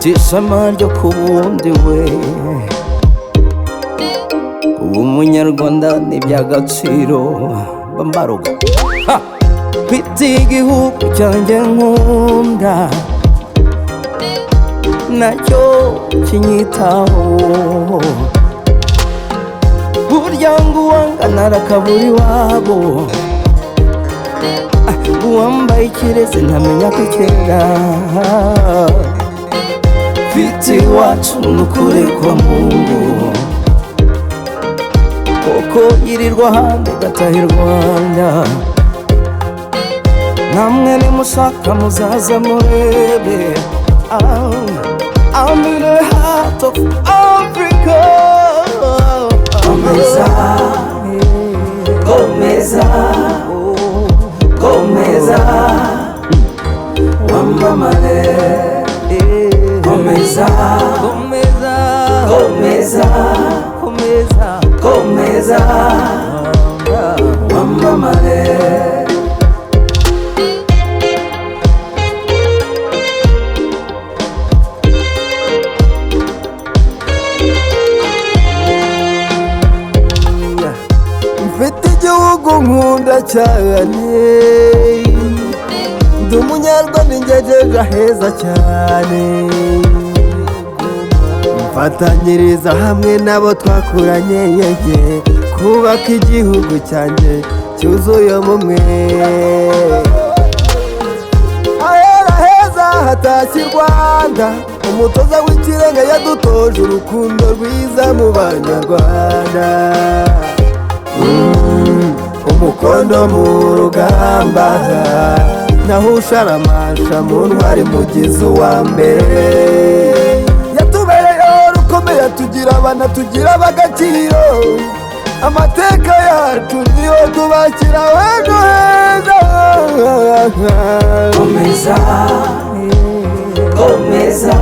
Isama ryo kubundi we umunyarwanda n'iby'agaciro bambaruga mfite igihugu cyanjye nkunda nacyo kinyitaho burya ngo uwangana arakabura iwabo uwambaye ikirezi ntamenya ko kera mfite iwacu n'ukuri kwa Mungu koko yirirwa hanze gataha i Rwanda namwe nimushaka muzaza murebe I'm in the heart of Africa. Komeza, komeza, komeza wamamare. Komeza, komeza, komeza, komeza, komeza wamamare. Mfite igihugu nkunda cyane ndi umunyarwanda ngejeje aheza cyane mfatanyiriza hamwe nabo twakuranye yeye kubaka igihugu cyanjye cyuzuye ubumwe ahera heza hatashye i Rwanda umutoza w'ikirenga yadutoje urukundo rwiza mu banyarwanda umukondo mu rugamba naho usharamasha mu ntwari mugize uwa mbere yatubereye rukomeye tugira abana tugira ab'agaciro amateka yacu niyo tubakira wendo heza komeza komeza